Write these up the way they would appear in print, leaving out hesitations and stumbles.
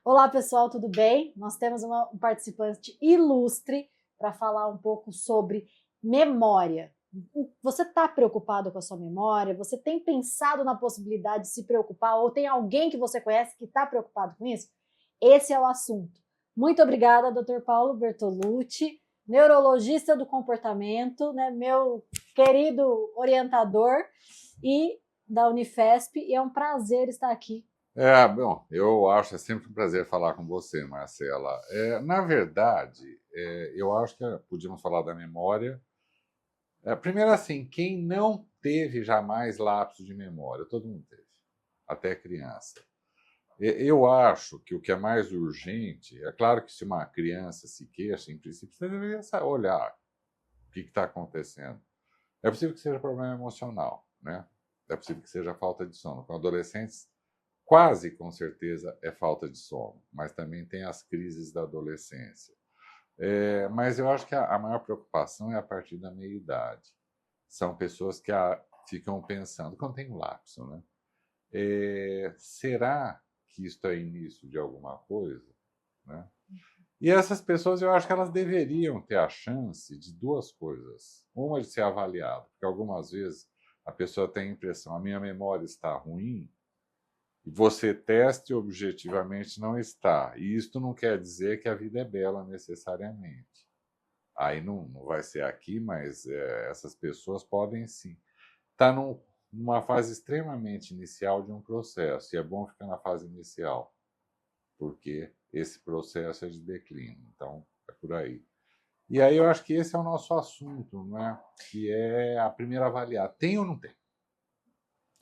Olá, pessoal, tudo bem? Nós temos um participante ilustre para falar um pouco sobre memória. Você está preocupado com a sua memória? Você tem pensado na possibilidade de se preocupar? Ou tem alguém que você conhece que está preocupado com isso? Esse é o assunto. Muito obrigada, Dr. Paulo Bertolucci, neurologista do comportamento, né, meu querido orientador e da Unifesp. E é um prazer estar aqui. Bom, eu acho, é sempre um prazer falar com você, Marcela. Na verdade, eu acho que podíamos falar da memória. Primeiro, assim, quem não teve jamais lapso de memória? Todo mundo teve, até criança. Eu acho que o que é mais urgente, é claro que se uma criança se queixa, em princípio, você deveria olhar o que está acontecendo. É possível que seja problema emocional, né? É possível que seja falta de sono. Com adolescentes, quase com certeza é falta de sono, mas também tem as crises da adolescência. Mas eu acho que a maior preocupação é a partir da meia-idade. São pessoas que ficam pensando, quando tem um lapso, né? Será que isto é início de alguma coisa? Né? E essas pessoas, eu acho que elas deveriam ter a chance de duas coisas. Uma, de ser avaliada, porque algumas vezes a pessoa tem a impressão, a minha memória está ruim, e você teste objetivamente não está. E isto não quer dizer que a vida é bela necessariamente. Aí não vai ser aqui, mas essas pessoas podem sim estar numa fase extremamente inicial de um processo. E é bom ficar na fase inicial, porque esse processo é de declínio. Então, é por aí. E aí eu acho que esse é o nosso assunto, né? Que é a primeira avaliar. Tem ou não tem?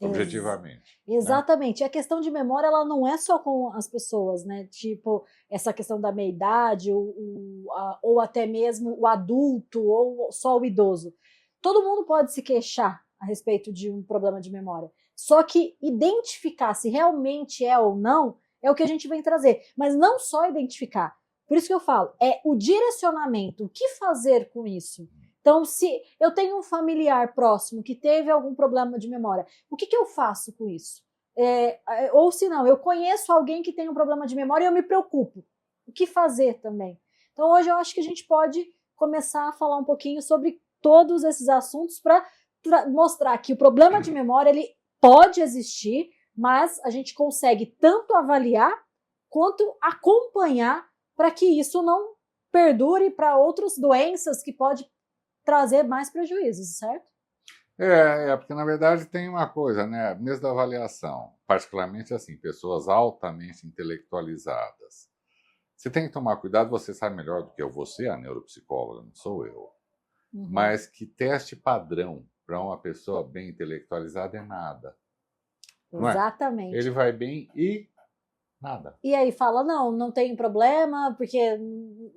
Objetivamente, né? Exatamente. E a questão de memória, ela não é só com as pessoas, né? Tipo, essa questão da meia-idade, ou até mesmo o adulto, ou só o idoso. Todo mundo pode se queixar a respeito de um problema de memória. Só que identificar se realmente é ou não é o que a gente vem trazer. Mas não só identificar. Por isso que eu falo, é o direcionamento. O que fazer com isso? Então, se eu tenho um familiar próximo que teve algum problema de memória, o que eu faço com isso? Ou se não, eu conheço alguém que tem um problema de memória e eu me preocupo. O que fazer também? Então, hoje eu acho que a gente pode começar a falar um pouquinho sobre todos esses assuntos para mostrar que o problema de memória ele pode existir, mas a gente consegue tanto avaliar quanto acompanhar para que isso não perdure para outras doenças que pode trazer mais prejuízos, certo? Porque na verdade tem uma coisa, né? Mesmo da avaliação, particularmente assim, pessoas altamente intelectualizadas. Você tem que tomar cuidado, você sabe melhor do que eu, você é a neuropsicóloga, não sou eu. Mas que teste padrão para uma pessoa bem intelectualizada é nada. Não é? Ele Exatamente. vai bem e nada. E aí fala, não tem problema, porque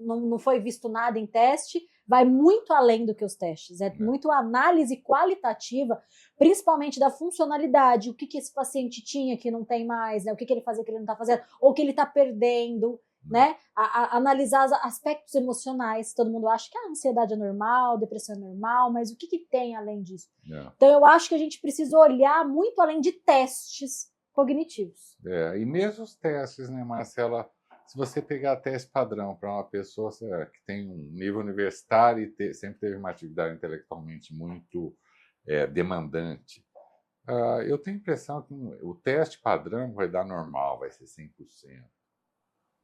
não foi visto nada em teste, vai muito além do que os testes, é Né? muito análise qualitativa, principalmente da funcionalidade, o que esse paciente tinha que não tem mais, né? O que ele fazia que ele não está fazendo, ou que ele está perdendo, né? Analisar aspectos emocionais, todo mundo acha que a ansiedade é normal, depressão é normal, mas o que tem além disso? É. Então eu acho que a gente precisa olhar muito além de testes cognitivos. E mesmo os testes, né, Marcela? Se você pegar teste padrão para uma pessoa que tem um nível universitário e sempre teve uma atividade intelectualmente muito demandante, eu tenho a impressão que o teste padrão vai dar normal, vai ser 100%.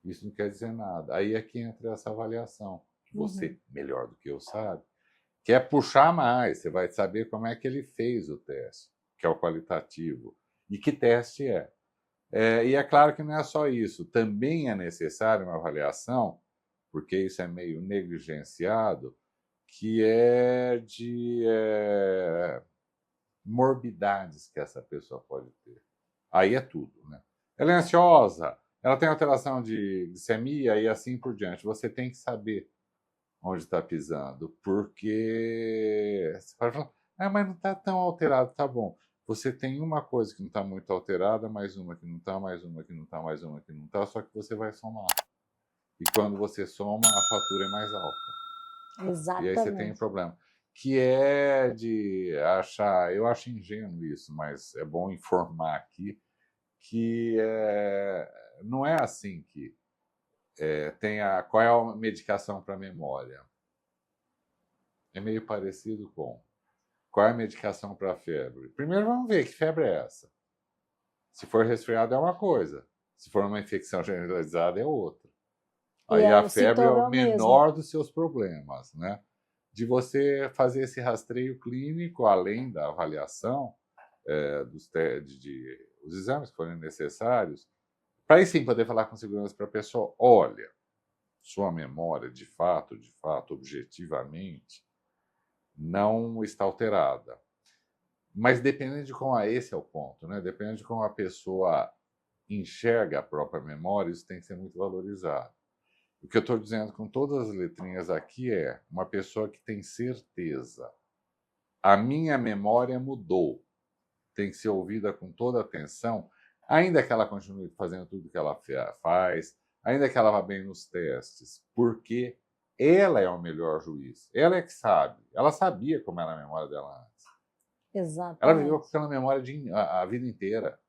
Isso não quer dizer nada. Aí é que entra essa avaliação, que você, melhor do que eu, sabe, que é puxar mais. Você vai saber como é que ele fez o teste, que é o qualitativo. E que teste é. E é claro que não é só isso. Também é necessário uma avaliação, porque isso é meio negligenciado, que é de morbidades que essa pessoa pode ter. Aí é tudo, né? Ela é ansiosa, ela tem alteração de glicemia e assim por diante. Você tem que saber onde está pisando, porque você pode falar, mas não está tão alterado, tá bom. Você tem uma coisa que não está muito alterada, mais uma que não está, mais uma que não está, mais uma que não está, só que você vai somar. E quando você soma, a fatura é mais alta. E aí você tem um Exatamente. problema. Que é de achar, eu acho ingênuo isso, mas é bom informar aqui, que não é assim que qual é a medicação para memória? É meio parecido com qual é a medicação para febre. Primeiro vamos ver que febre é essa. Se for resfriado é uma coisa, se for uma infecção generalizada é outra. Aí a febre é o menor dos seus problemas, né? De você fazer esse rastreio clínico, além da avaliação os exames que forem necessários, para aí sim poder falar com segurança para a pessoa, olha, sua memória de fato, objetivamente, não está alterada. Mas dependendo de como esse é o ponto, né? Dependendo de como a pessoa enxerga a própria memória, isso tem que ser muito valorizado. O que eu estou dizendo com todas as letrinhas aqui é uma pessoa que tem certeza. A minha memória mudou. Tem que ser ouvida com toda atenção, ainda que ela continue fazendo tudo que ela faz, ainda que ela vá bem nos testes, porque ela é o melhor juiz. Ela é que sabe. Ela sabia como era a memória dela antes. Exatamente. Ela viveu com aquela memória a vida inteira.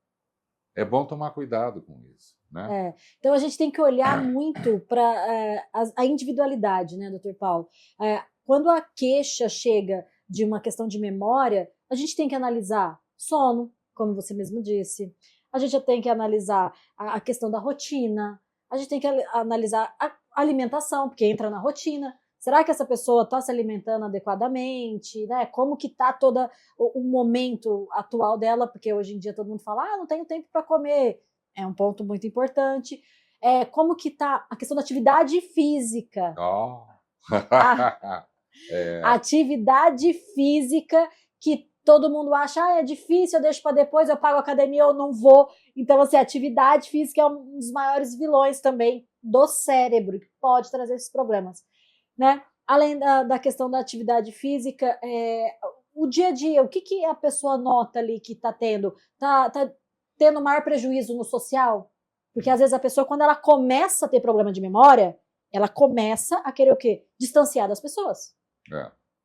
É bom tomar cuidado com isso, né? Então a gente tem que olhar muito para a individualidade, né, doutor Paulo? Quando a queixa chega de uma questão de memória, a gente tem que analisar sono, como você mesmo disse. A gente tem que analisar a questão da rotina. A gente tem que analisar a alimentação, porque entra na rotina. Será que essa pessoa está se alimentando adequadamente? Né? Como que está todo o momento atual dela? Porque hoje em dia todo mundo fala, não tenho tempo para comer. É um ponto muito importante. Como que está a questão da atividade física? Atividade física que todo mundo acha, é difícil, eu deixo para depois, eu pago a academia, eu não vou. Então, assim, a atividade física é um dos maiores vilões também do cérebro, que pode trazer esses problemas. Né? Além da questão da atividade física, o dia a dia, o que a pessoa nota ali que está tendo? Está tendo maior prejuízo no social? Porque às vezes a pessoa, quando ela começa a ter problema de memória, ela começa a querer o quê? Distanciar das pessoas.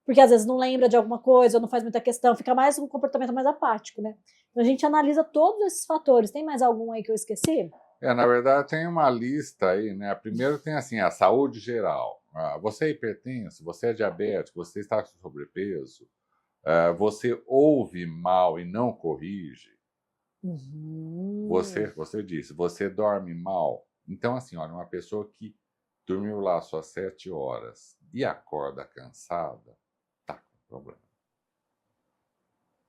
Porque às vezes não lembra de alguma coisa, ou não faz muita questão, fica mais um comportamento mais apático, né? Então a gente analisa todos esses fatores. Tem mais algum aí que eu esqueci? Na verdade tem uma lista aí, né? Primeiro tem assim, a saúde geral. Você é hipertenso, você é diabético, você está com sobrepeso, você ouve mal e não corrige. Você disse, você dorme mal. Então, assim, olha, uma pessoa que dormiu lá só 7 horas e acorda cansada, tá com problema.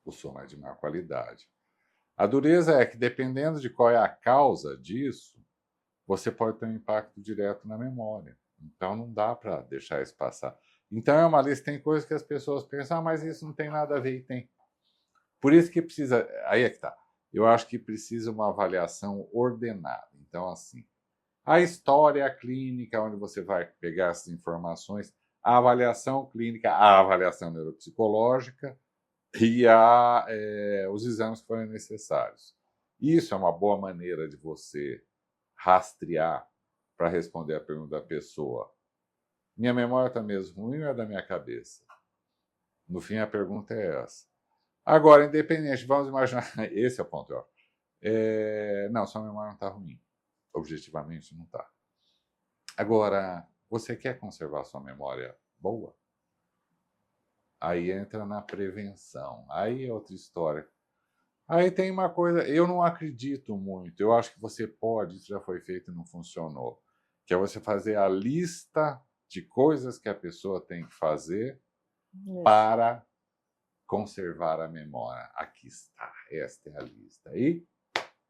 O sono é de má qualidade. A dureza é que, dependendo de qual é a causa disso, você pode ter um impacto direto na memória. Então, não dá para deixar isso passar. Então, é uma lista, tem coisas que as pessoas pensam, mas isso não tem nada a ver, e tem. Por isso que precisa, aí é que tá. Eu acho que precisa uma avaliação ordenada. Então, assim, a história clínica, onde você vai pegar essas informações, a avaliação clínica, a avaliação neuropsicológica e os exames que forem necessários. Isso é uma boa maneira de você rastrear para responder a pergunta da pessoa. Minha memória está mesmo ruim ou é da minha cabeça? No fim, a pergunta é essa. Agora, independente, vamos imaginar... Esse é o ponto, ó. Não, sua memória não está ruim. Objetivamente, não está. Agora, você quer conservar sua memória boa? Aí entra na prevenção. Aí é outra história. Aí tem uma coisa, eu não acredito muito, eu acho que você pode, isso já foi feito e não funcionou, que é você fazer a lista de coisas que a pessoa tem que fazer para conservar a memória. Aqui está, esta é a lista. E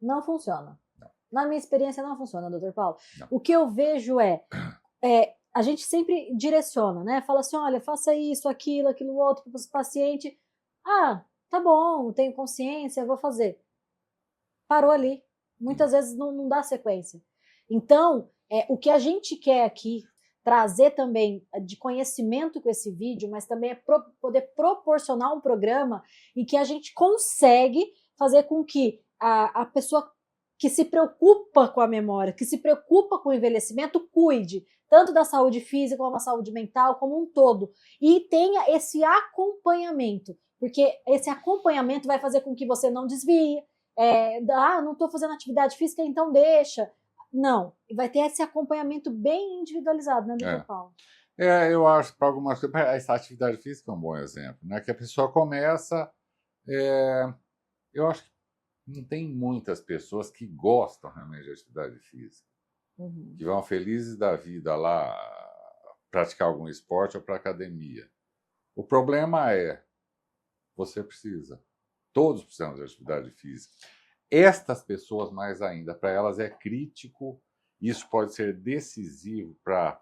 não funciona. Não. Na minha experiência não funciona, doutor Paulo. Não. O que eu vejo a gente sempre direciona, né? Fala assim, olha, faça isso, aquilo outro para o paciente. Tá bom, tenho consciência, vou fazer. Parou ali. Muitas vezes não dá sequência. Então, o que a gente quer aqui trazer também de conhecimento com esse vídeo, mas também é poder proporcionar um programa em que a gente consegue fazer com que a pessoa que se preocupa com a memória, que se preocupa com o envelhecimento, cuide tanto da saúde física como da saúde mental, como um todo. E tenha esse acompanhamento, porque esse acompanhamento vai fazer com que você não desvie, não estou fazendo atividade física, então deixa. Não. Vai ter esse acompanhamento bem individualizado, né, doutor Paulo? Eu acho que para algumas coisas, essa atividade física é um bom exemplo, né? Que a pessoa começa, eu acho que não tem muitas pessoas que gostam realmente de atividade física, que vão felizes da vida lá praticar algum esporte ou para academia. O problema é, você precisa, todos precisam de atividade física. Estas pessoas mais ainda, para elas é crítico, isso pode ser decisivo para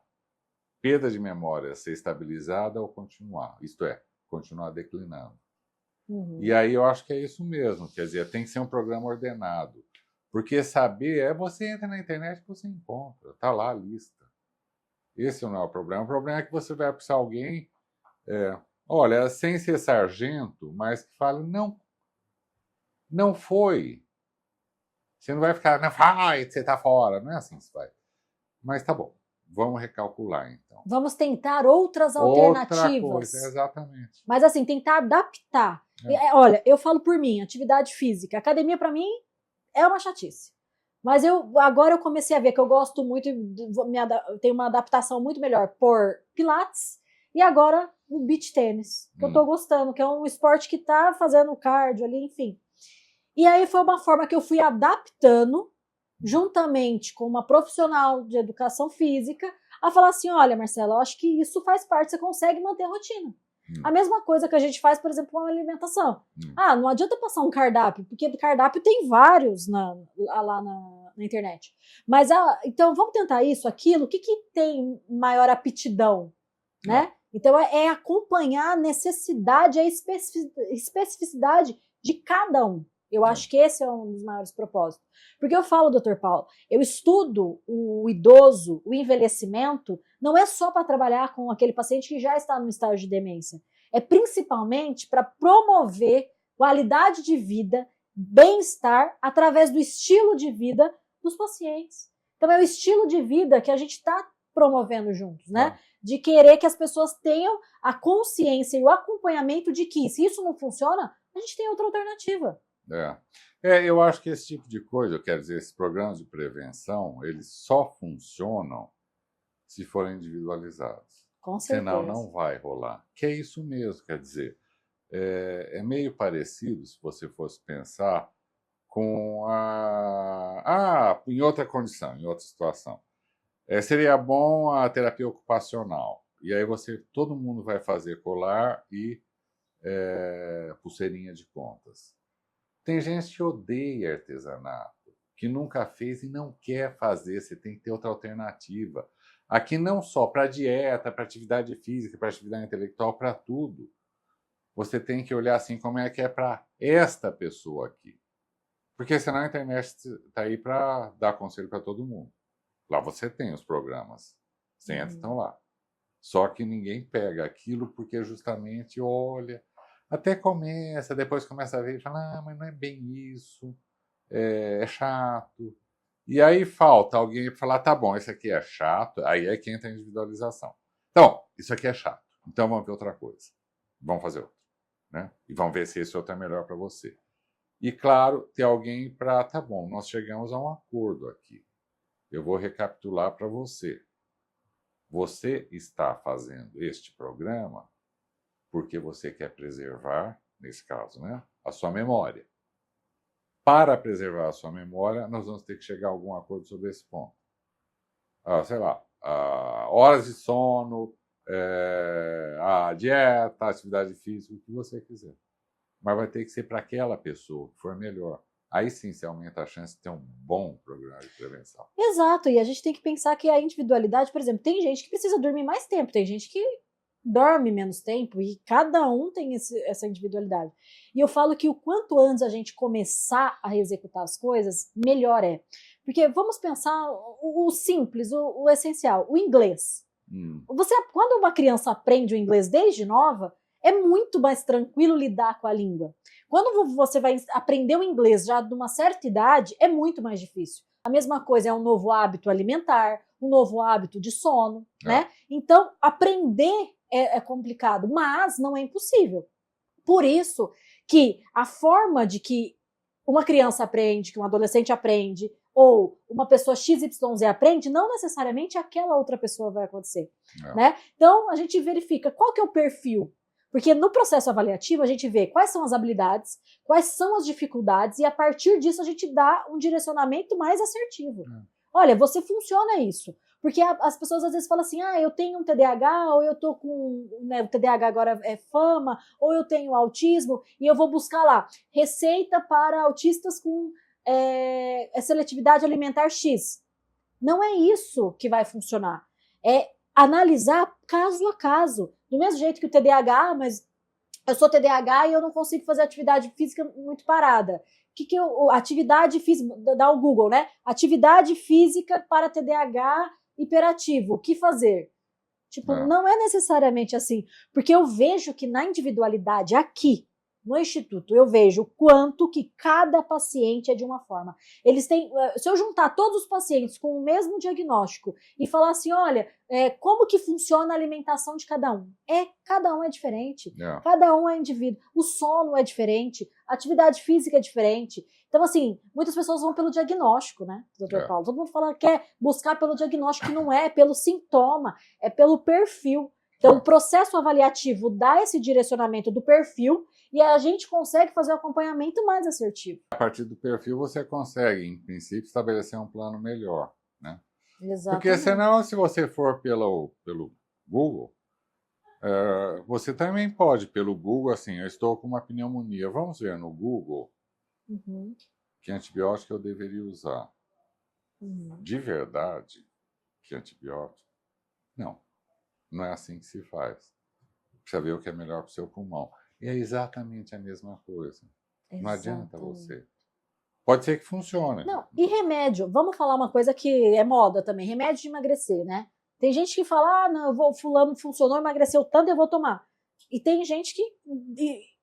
perda de memória ser estabilizada ou continuar, isto é, continuar declinando. E aí eu acho que é isso mesmo, quer dizer, tem que ser um programa ordenado, porque saber você entra na internet e você encontra, está lá a lista. Esse não é o problema é que você vai precisar de alguém, olha, sem ser sargento, mas que fale, não foi. Você não vai ficar, não, vai, você está fora, não é assim que se vai. Mas tá bom. Vamos recalcular, então. Vamos tentar outras alternativas. Outra coisa, exatamente. Mas, assim, tentar adaptar. Olha, eu falo por mim, atividade física. Academia, para mim, é uma chatice. Mas agora eu comecei a ver que eu gosto muito, tenho uma adaptação muito melhor por pilates e agora o beach tênis, que eu tô gostando, que é um esporte que tá fazendo cardio ali, enfim. E aí foi uma forma que eu fui adaptando juntamente com uma profissional de educação física, a falar assim, olha, Marcela, eu acho que isso faz parte, você consegue manter a rotina. A mesma coisa que a gente faz, por exemplo, com a alimentação. Não adianta passar um cardápio, porque cardápio tem vários lá na internet. Mas, então, vamos tentar isso, aquilo, o que tem maior aptidão, né? Então, é acompanhar a necessidade, a especificidade de cada um. Eu acho que esse é um dos maiores propósitos. Porque eu falo, doutor Paulo, eu estudo o idoso, o envelhecimento, não é só para trabalhar com aquele paciente que já está no estágio de demência. É principalmente para promover qualidade de vida, bem-estar, através do estilo de vida dos pacientes. Então é o estilo de vida que a gente está promovendo juntos, né? De querer que as pessoas tenham a consciência e o acompanhamento de que, se isso não funciona, a gente tem outra alternativa. Eu acho que esse tipo de coisa, eu quero dizer, esses programas de prevenção, eles só funcionam se forem individualizados. Com certeza. Senão não vai rolar. Que é isso mesmo, quer dizer, é meio parecido, se você fosse pensar, com em outra condição, em outra situação. Seria bom a terapia ocupacional. E aí todo mundo vai fazer colar e pulseirinha de contas. Tem gente que odeia artesanato, que nunca fez e não quer fazer, você tem que ter outra alternativa. Aqui não só para dieta, para atividade física, para atividade intelectual, para tudo. Você tem que olhar assim como é que é para esta pessoa aqui. Porque senão a internet está aí para dar conselho para todo mundo. Lá você tem os programas, você entra, estão lá. Só que ninguém pega aquilo porque justamente olha... Até começa, depois começa a ver e fala, mas não é bem isso, é chato. E aí falta alguém para falar, tá bom, esse aqui é chato, aí é que entra a individualização. Então, isso aqui é chato, então vamos ver outra coisa. Vamos fazer outra, né? E vamos ver se esse outro é melhor para você. E, claro, ter alguém para, tá bom, nós chegamos a um acordo aqui. Eu vou recapitular para você. Você está fazendo este programa porque você quer preservar, nesse caso, né, a sua memória. Para preservar a sua memória, nós vamos ter que chegar a algum acordo sobre esse ponto. Sei lá, horas de sono, a dieta, a atividade física, o que você quiser. Mas vai ter que ser para aquela pessoa que for melhor. Aí sim você aumenta a chance de ter um bom programa de prevenção. Exato, e a gente tem que pensar que a individualidade, por exemplo, tem gente que precisa dormir mais tempo, tem gente que dorme menos tempo e cada um tem essa individualidade. E eu falo que o quanto antes a gente começar a executar as coisas, melhor é. Porque vamos pensar o simples, o essencial, o inglês. Quando uma criança aprende o inglês desde nova, é muito mais tranquilo lidar com a língua. Quando você vai aprender o inglês já de uma certa idade, é muito mais difícil. A mesma coisa é um novo hábito alimentar, um novo hábito de sono, né? Então, aprender é complicado, mas não é impossível. Por isso que a forma de que uma criança aprende, que um adolescente aprende, ou uma pessoa XYZ aprende, não necessariamente aquela outra pessoa vai acontecer, né? Então, a gente verifica qual que é o perfil, porque no processo avaliativo a gente vê quais são as habilidades, quais são as dificuldades, e a partir disso a gente dá um direcionamento mais assertivo. Olha, você funciona isso. Porque as pessoas às vezes falam assim, eu tenho um TDAH, ou eu tô com, né, o TDAH agora é fama, ou eu tenho autismo, e eu vou buscar lá, receita para autistas com seletividade alimentar X. Não é isso que vai funcionar. É analisar caso a caso. Do mesmo jeito que o TDAH, mas eu sou TDAH e eu não consigo fazer atividade física muito parada. Atividade física, dá o Google, né? Atividade física para TDAH hiperativo, o que fazer? Tipo, não é necessariamente assim, porque eu vejo que na individualidade aqui, no Instituto, eu vejo quanto que cada paciente é de uma forma. Eles têm, se eu juntar todos os pacientes com o mesmo diagnóstico e falar assim, olha, como que funciona a alimentação de cada um? Cada um é diferente, cada um é indivíduo, o sono é diferente, a atividade física é diferente. Então, assim, muitas pessoas vão pelo diagnóstico, né, doutor Paulo? Todo mundo fala que quer buscar pelo diagnóstico, que não é pelo sintoma, é pelo perfil. Então, o processo avaliativo dá esse direcionamento do perfil e a gente consegue fazer o acompanhamento mais assertivo. A partir do perfil, você consegue, em princípio, estabelecer um plano melhor, né? Exatamente. Porque senão, se você for pelo Google, você também pode, pelo Google, assim, eu estou com uma pneumonia. Vamos ver no Google que antibiótico eu deveria usar. De verdade, que antibiótico? Não é assim que se faz. Precisa ver o que é melhor para o seu pulmão. E é exatamente a mesma coisa. Não adianta você. Pode ser que funcione. Não, e remédio? Vamos falar uma coisa que é moda também. Remédio de emagrecer, né? Tem gente que fala, não, fulano funcionou, emagreceu tanto, eu vou tomar. E tem gente que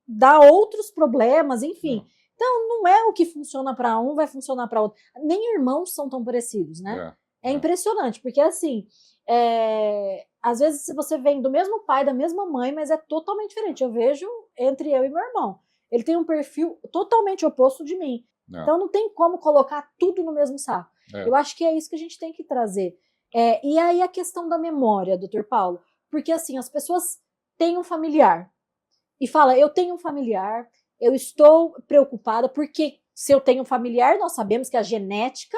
dá outros problemas, enfim. Então, não é o que funciona para um, vai funcionar para outro. Nem irmãos são tão parecidos, né? É impressionante, porque assim, às vezes você vem do mesmo pai, da mesma mãe, mas é totalmente diferente. Eu vejo entre eu e meu irmão. Ele tem um perfil totalmente oposto de mim. Então não tem como colocar tudo no mesmo saco. Eu acho que é isso que a gente tem que trazer. E aí a questão da memória, doutor Paulo, porque assim, as pessoas têm um familiar e fala, eu tenho um familiar, eu estou preocupada, porque se eu tenho um familiar, nós sabemos que a genética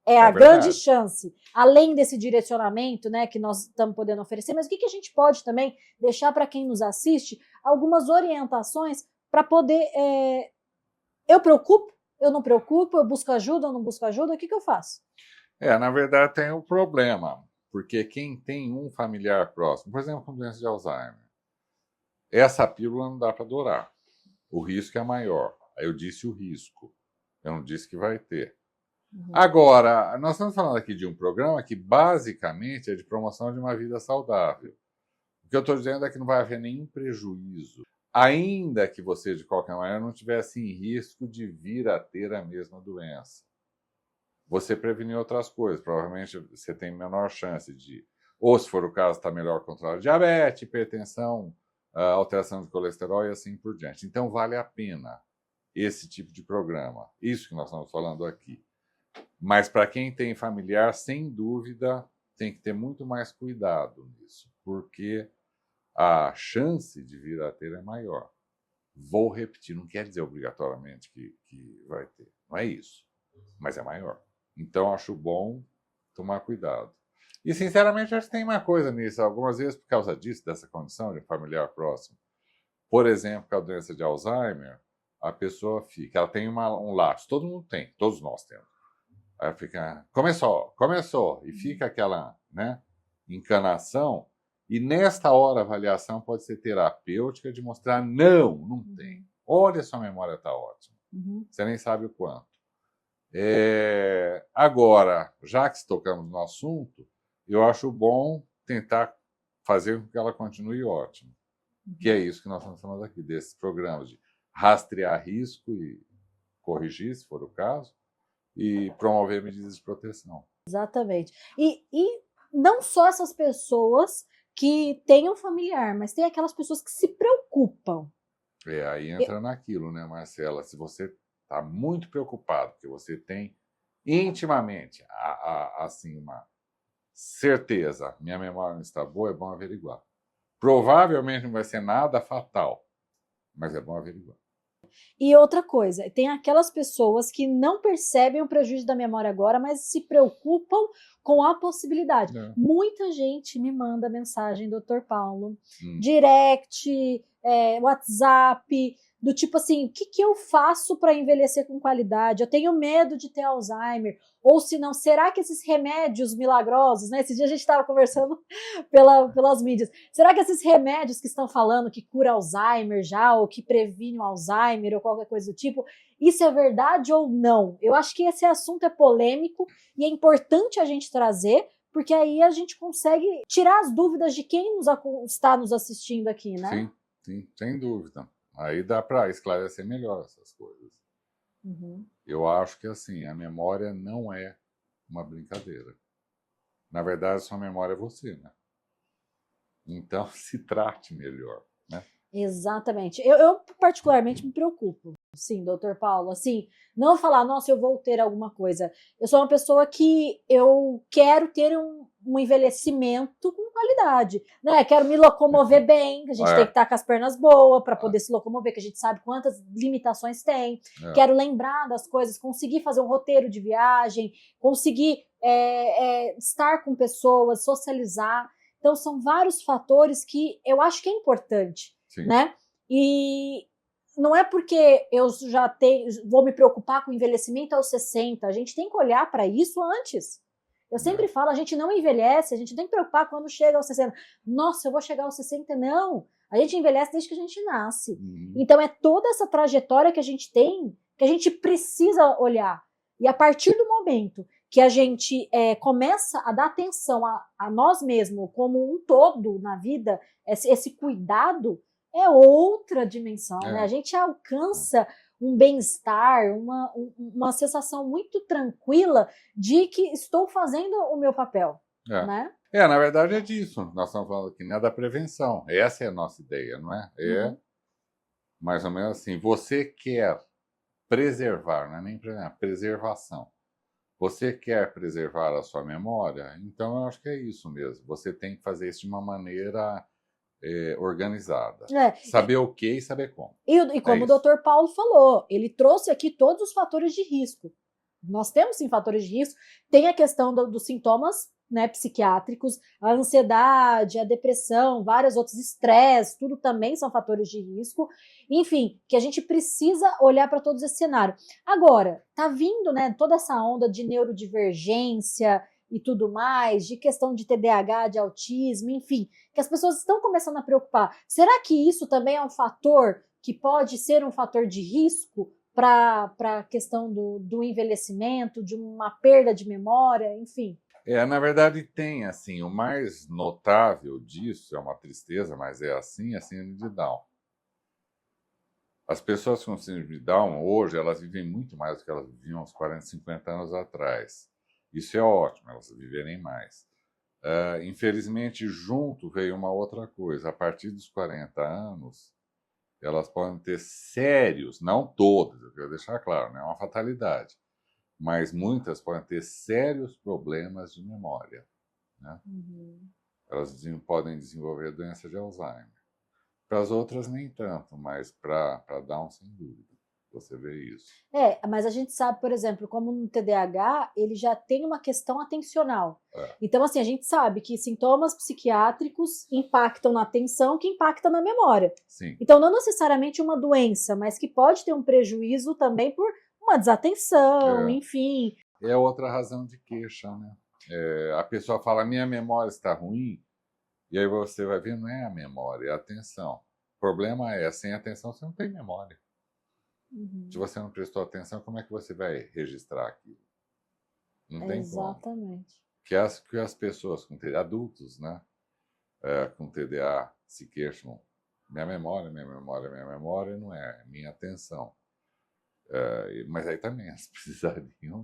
é a grande chance, além desse direcionamento, né, que nós estamos podendo oferecer, mas o que a gente pode também deixar para quem nos assiste algumas orientações para poder... eu preocupo? Eu não preocupo? Eu busco ajuda? Eu não busco ajuda? O que eu faço? Na verdade tem um problema, porque quem tem um familiar próximo, por exemplo, com doença de Alzheimer, essa pílula não dá para adorar. O risco é maior. Aí eu disse o risco, eu não disse que vai ter. Agora, nós estamos falando aqui de um programa que basicamente é de promoção de uma vida saudável. O que eu estou dizendo é que não vai haver nenhum prejuízo, ainda que você, de qualquer maneira, não tivesse em risco de vir a ter a mesma doença. Você preveniu outras coisas, provavelmente você tem menor chance de, ou se for o caso, está melhor controlado diabetes, hipertensão, alteração de colesterol e assim por diante. Então, vale a pena esse tipo de programa. Isso que nós estamos falando aqui. Mas para quem tem familiar, sem dúvida, tem que ter muito mais cuidado nisso, porque a chance de vir a ter é maior. Vou repetir, não quer dizer obrigatoriamente que vai ter. Não é isso, mas é maior. Então, acho bom tomar cuidado. E, sinceramente, acho que tem uma coisa nisso. Algumas vezes, por causa disso, dessa condição de familiar próximo. Por exemplo, com a doença de Alzheimer, a pessoa fica... Ela tem um lapso. Todo mundo tem. Todos nós temos. Aí fica... Começou. E fica aquela, né, encanação. E, nesta hora, a avaliação pode ser terapêutica de mostrar, não tem. Olha, sua memória está ótima. Você nem sabe o quanto. Agora, já que tocamos no assunto, eu acho bom tentar fazer com que ela continue ótima. Que é isso que nós estamos falando aqui, desses programas de rastrear risco e corrigir, se for o caso, e promover medidas de proteção. Exatamente. E não só essas pessoas que têm um familiar, mas tem aquelas pessoas que se preocupam. Aí entra naquilo, né, Marcela? Se você está muito preocupado, porque você tem intimamente assim, uma certeza, minha memória não está boa, é bom averiguar. Provavelmente não vai ser nada fatal, mas é bom averiguar. E outra coisa, tem aquelas pessoas que não percebem o prejuízo da memória agora, mas se preocupam com a possibilidade. Muita gente me manda mensagem, Dr. Paulo, direct, WhatsApp, do tipo assim, o que eu faço para envelhecer com qualidade? Eu tenho medo de ter Alzheimer. Ou se não, será que esses remédios milagrosos, né? Esse dia a gente estava conversando pelas mídias. Será que esses remédios que estão falando que cura Alzheimer já, ou que previne o Alzheimer, ou qualquer coisa do tipo, isso é verdade ou não? Eu acho que esse assunto é polêmico e é importante a gente trazer, porque aí a gente consegue tirar as dúvidas de quem está nos assistindo aqui, né? Sim, sim, sem dúvida. Aí dá para esclarecer melhor essas coisas. Eu acho que assim, a memória não é uma brincadeira. Na verdade, sua memória é você, né? Então, se trate melhor, né? Exatamente. Eu particularmente me preocupo, sim, doutor Paulo, assim, não falar, nossa, eu vou ter alguma coisa. Eu sou uma pessoa que eu quero ter um envelhecimento com qualidade, né? Quero me locomover bem, a gente tem que estar com as pernas boas para poder se locomover, que a gente sabe quantas limitações tem. Quero lembrar das coisas, conseguir fazer um roteiro de viagem, conseguir estar com pessoas, socializar. Então, são vários fatores que eu acho que é importante, né? E não é porque eu já vou me preocupar com o envelhecimento aos 60, a gente tem que olhar para isso antes. Eu sempre falo, a gente não envelhece, a gente tem que preocupar quando chega aos 60. Nossa, eu vou chegar aos 60? Não, a gente envelhece desde que a gente nasce. Então, é toda essa trajetória que a gente tem, que a gente precisa olhar. E a partir do momento que a gente começa a dar atenção a nós mesmos como um todo na vida, esse cuidado é outra dimensão, né? A gente alcança um bem-estar, uma sensação muito tranquila de que estou fazendo o meu papel, né? Na verdade é disso. Nós estamos falando aqui, né, da prevenção. Essa é a nossa ideia, não é? Mais ou menos assim, você quer preservar, não é nem preservação. Você quer preservar a sua memória? Então, eu acho que é isso mesmo. Você tem que fazer isso de uma maneira organizada. Saber o que e saber como. E como o Dr. Paulo falou, ele trouxe aqui todos os fatores de risco. Nós temos, sim, fatores de risco. Tem a questão dos sintomas, né, psiquiátricos, a ansiedade, a depressão, vários outros, estresse, tudo também são fatores de risco. Enfim, que a gente precisa olhar para todos esse cenário. Agora, tá vindo, né, toda essa onda de neurodivergência e tudo mais, de questão de TDAH, de autismo, enfim, que as pessoas estão começando a preocupar. Será que isso também é um fator que pode ser um fator de risco para a questão do envelhecimento, de uma perda de memória, enfim? Na verdade tem, assim, o mais notável disso, é uma tristeza, mas é assim, a síndrome de Down. As pessoas com síndrome de Down, hoje, elas vivem muito mais do que elas viviam uns 40, 50 anos atrás. Isso é ótimo, elas viverem mais. Infelizmente, junto veio uma outra coisa. A partir dos 40 anos, elas podem ter sérios, não todas, eu quero deixar claro, não é uma fatalidade, mas muitas podem ter sérios problemas de memória, né? Elas podem desenvolver doença de Alzheimer. Para as outras, nem tanto, mas para Down, sem dúvida. Você vê isso. Mas a gente sabe, por exemplo, como no TDAH, ele já tem uma questão atencional. Então, assim, a gente sabe que sintomas psiquiátricos impactam na atenção, que impacta na memória. Sim. Então, não necessariamente uma doença, mas que pode ter um prejuízo também por uma desatenção, enfim. É outra razão de queixa, né? A pessoa fala, minha memória está ruim, e aí você vai ver, não é a memória, é a atenção. O problema é, sem atenção você não tem memória. Se você não prestou atenção, como é que você vai registrar aquilo? Não tem como. Que as pessoas com TDA, adultos, né, com TDA se queixam, minha memória não é minha atenção. Mas aí também eles precisariam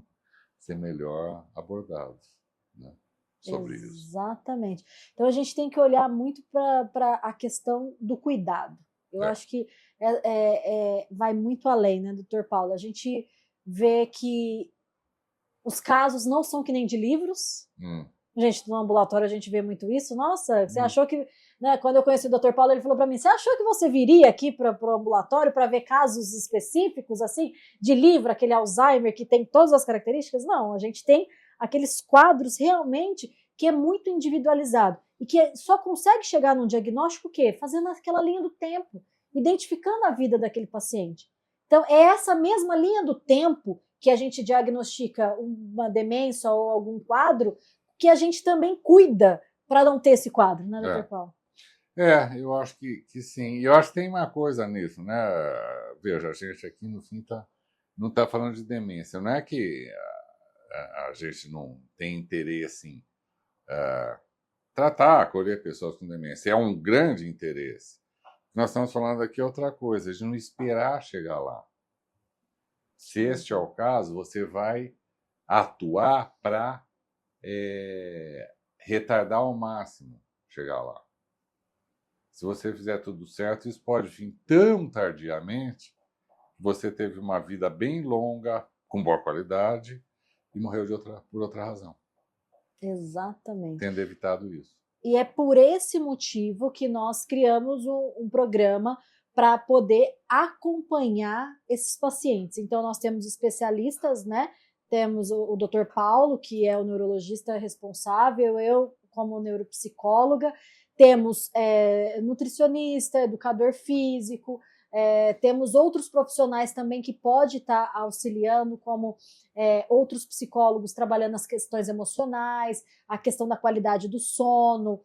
ser melhor abordados, né, sobre isso. Exatamente. Então a gente tem que olhar muito para a questão do cuidado. Eu acho que vai muito além, né, doutor Paulo? A gente vê que os casos não são que nem de livros. Gente, no ambulatório a gente vê muito isso. Nossa, você achou que... Né, quando eu conheci o doutor Paulo, ele falou para mim, você achou que você viria aqui para o ambulatório para ver casos específicos, assim, de livro, aquele Alzheimer que tem todas as características? Não, a gente tem aqueles quadros realmente que é muito individualizado e que só consegue chegar num diagnóstico o quê? Fazendo aquela linha do tempo, identificando a vida daquele paciente. Então, é essa mesma linha do tempo que a gente diagnostica uma demência ou algum quadro que a gente também cuida para não ter esse quadro, né, doutor Paulo? Eu acho que sim. E eu acho que tem uma coisa nisso, né? Veja, a gente aqui no fim não está falando de demência. Não é que a gente não tem interesse em tratar, acolher pessoas com demência. É um grande interesse. Nós estamos falando aqui outra coisa, de não esperar chegar lá. Se este é o caso, você vai atuar para retardar ao máximo chegar lá. Se você fizer tudo certo, isso pode vir tão tardiamente que você teve uma vida bem longa, com boa qualidade, e morreu por outra razão. Exatamente. Tendo evitado isso. E é por esse motivo que nós criamos um programa para poder acompanhar esses pacientes. Então, nós temos especialistas, né? Temos o Dr. Paulo, que é o neurologista responsável, eu como neuropsicóloga, temos nutricionista, educador físico, temos outros profissionais também que podem estar auxiliando, como outros psicólogos trabalhando as questões emocionais, a questão da qualidade do sono,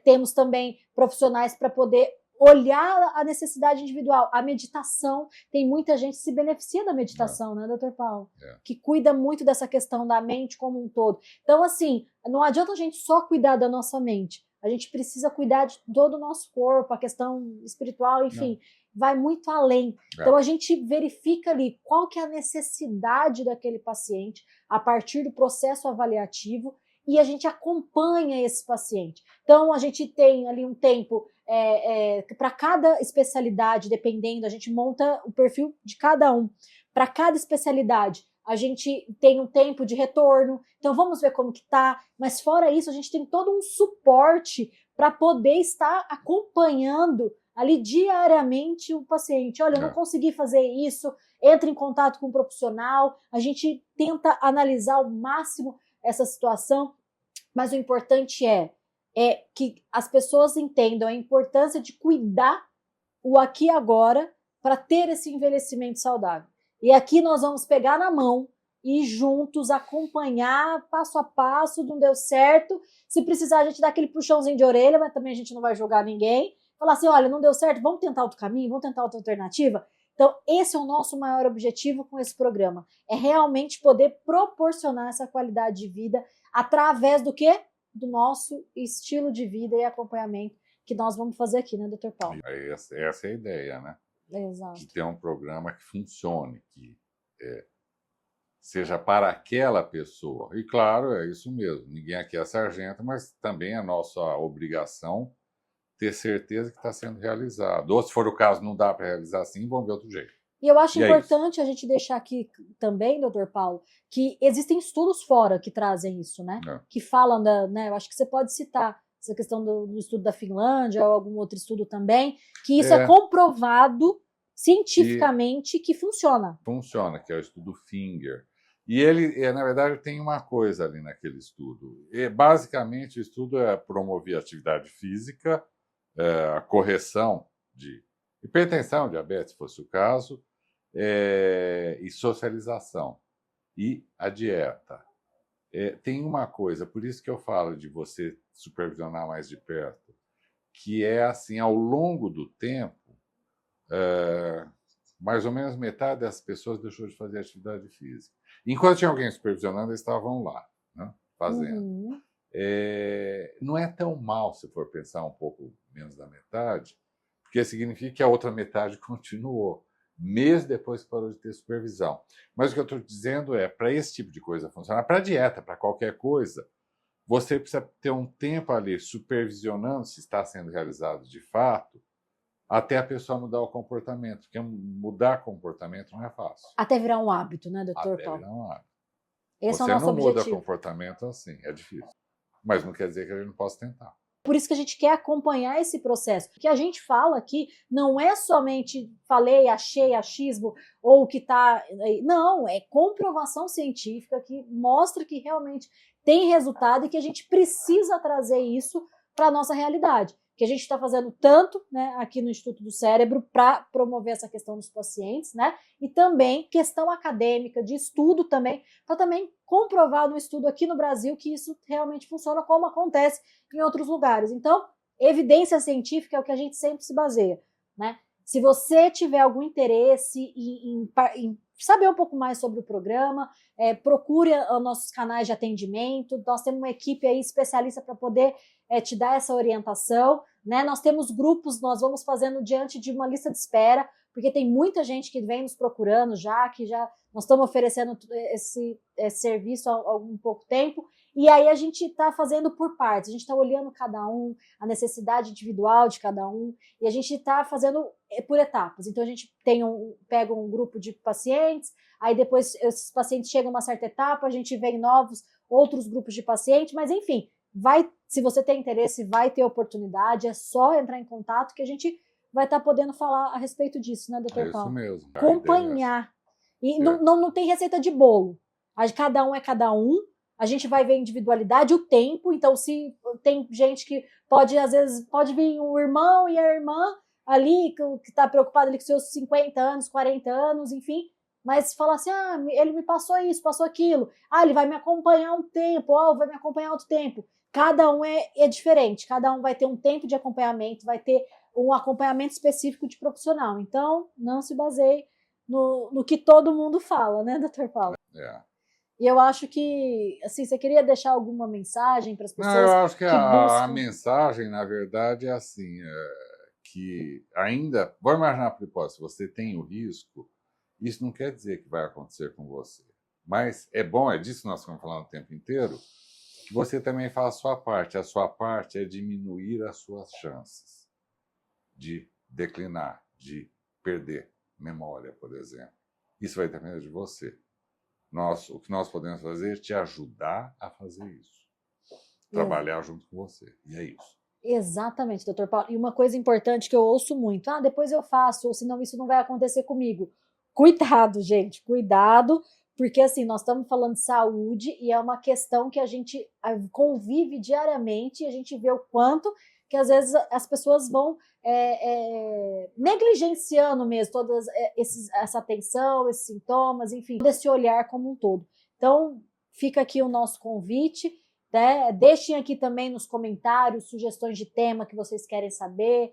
temos também profissionais para poder olhar a necessidade individual. A meditação, tem muita gente que se beneficia da meditação, né, doutor Paulo? Que cuida muito dessa questão da mente como um todo. Então, assim, não adianta a gente só cuidar da nossa mente, a gente precisa cuidar de todo o nosso corpo, a questão espiritual, enfim, vai muito além. Então, a gente verifica ali qual que é a necessidade daquele paciente a partir do processo avaliativo e a gente acompanha esse paciente. Então, a gente tem ali um tempo para cada especialidade, dependendo, a gente monta o perfil de cada um. Para cada especialidade, a gente tem um tempo de retorno, então vamos ver como que tá, mas fora isso, a gente tem todo um suporte para poder estar acompanhando ali diariamente o paciente. Olha, eu não consegui fazer isso, entra em contato com um profissional, a gente tenta analisar ao máximo essa situação, mas o importante é que as pessoas entendam a importância de cuidar o aqui e agora para ter esse envelhecimento saudável. E aqui nós vamos pegar na mão e juntos acompanhar passo a passo, não deu certo, se precisar a gente dá aquele puxãozinho de orelha, mas também a gente não vai jogar ninguém, falar assim, olha, não deu certo, vamos tentar outro caminho, vamos tentar outra alternativa. Então, esse é o nosso maior objetivo com esse programa, é realmente poder proporcionar essa qualidade de vida através do quê? Do nosso estilo de vida e acompanhamento que nós vamos fazer aqui, né, doutor Paulo? Essa é a ideia, né? Exato. De ter um programa que funcione, que seja para aquela pessoa. E claro, é isso mesmo, ninguém aqui é sargento, mas também é nossa obrigação ter certeza que está sendo realizado. Ou se for o caso, não dá para realizar assim, vamos ver outro jeito. E eu acho importante a gente deixar aqui também, doutor Paulo, que existem estudos fora que trazem isso, né? Que falam né? Eu acho que você pode citar essa questão do estudo da Finlândia ou algum outro estudo também, que isso é comprovado cientificamente que funciona. Funciona, que é o estudo Finger. E ele, na verdade, tem uma coisa ali naquele estudo. Basicamente, o estudo promovia atividade física, a correção de hipertensão, diabetes, se fosse o caso, e socialização. E a dieta. Tem uma coisa, por isso que eu falo de você supervisionar mais de perto, que é assim, ao longo do tempo, mais ou menos metade das pessoas deixou de fazer atividade física. Enquanto tinha alguém supervisionando, eles estavam lá, né, fazendo. Uhum. Não é tão mal, se for pensar um pouco menos da metade, porque significa que a outra metade continuou, mesmo depois que parou de ter supervisão. Mas o que eu estou dizendo para esse tipo de coisa funcionar, para dieta, para qualquer coisa, você precisa ter um tempo ali supervisionando se está sendo realizado de fato, até a pessoa mudar o comportamento, porque mudar comportamento não é fácil. Até virar um hábito, né, doutor Até Paulo? virar um hábito. Esse é o Você nosso não muda objetivo. comportamento assim, é difícil. Mas não quer dizer que a gente não possa tentar. Por isso que a gente quer acompanhar esse processo. O que a gente fala aqui não é somente falei, achei, achismo, ou o que está... Não, é comprovação científica que mostra que realmente tem resultado e que a gente precisa trazer isso para a nossa realidade. Que a gente está fazendo tanto, né, aqui no Instituto do Cérebro para promover essa questão dos pacientes, né, e também questão acadêmica, de estudo também, para também comprovar no estudo aqui no Brasil que isso realmente funciona como acontece em outros lugares. Então, evidência científica é o que a gente sempre se baseia, né? Se você tiver algum interesse em saber um pouco mais sobre o programa, procure os nossos canais de atendimento. Nós temos uma equipe aí especialista para poder te dar essa orientação, né? Nós temos grupos, nós vamos fazendo diante de uma lista de espera, porque tem muita gente que vem nos procurando já, que já nós estamos oferecendo esse serviço há algum pouco tempo, e aí a gente está fazendo por partes, a gente está olhando cada um, a necessidade individual de cada um, e a gente está fazendo por etapas. Então a gente pega um grupo de pacientes, aí depois esses pacientes chegam a uma certa etapa, a gente vê outros grupos de pacientes, mas enfim, se você tem interesse, vai ter oportunidade, é só entrar em contato que a gente vai estar podendo falar a respeito disso, né, doutor Paulo? É isso mesmo. Acompanhar. E não tem receita de bolo. Cada um é cada um. A gente vai ver a individualidade, o tempo. Então, se tem gente que pode, às vezes, pode vir o irmão e a irmã ali, que está preocupado ali com seus 50 anos, 40 anos, enfim. Mas falar assim, ele me passou isso, passou aquilo. Ele vai me acompanhar um tempo, vai me acompanhar outro tempo. Cada um é diferente. Cada um vai ter um tempo de acompanhamento, vai ter um acompanhamento específico de profissional. Então, não se baseie no que todo mundo fala, né, doutor Paulo? E eu acho que, assim, você queria deixar alguma mensagem para as pessoas? Não, eu acho que a mensagem, na verdade, é assim, que ainda, vou imaginar por hipótese, você tem o risco, isso não quer dizer que vai acontecer com você. Mas é bom, é disso que nós estamos falando o tempo inteiro, que você também faça a sua parte. A sua parte é diminuir as suas chances de declinar, de perder memória, por exemplo. Isso vai depender de você. O que nós podemos fazer é te ajudar a fazer isso. Trabalhar junto com você. E é isso. Exatamente, doutor Paulo. E uma coisa importante que eu ouço muito, depois eu faço, ou senão isso não vai acontecer comigo. Cuidado, gente, cuidado, porque assim, nós estamos falando de saúde e é uma questão que a gente convive diariamente e a gente vê o quanto que às vezes as pessoas vão negligenciando mesmo toda essa atenção, esses sintomas, enfim, desse olhar como um todo. Então, fica aqui o nosso convite, né? Deixem aqui também nos comentários sugestões de tema que vocês querem saber,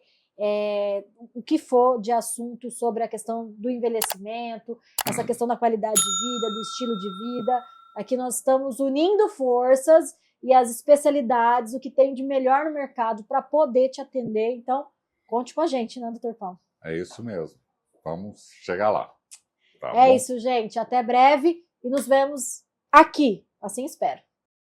o que for de assunto sobre a questão do envelhecimento, essa questão da qualidade de vida, do estilo de vida. Aqui nós estamos unindo forças e as especialidades, o que tem de melhor no mercado para poder te atender. Então, conte com a gente, né, doutor Paulo? É isso mesmo. Vamos chegar lá. Tá bom? Isso, gente. Até breve e nos vemos aqui. Assim espero.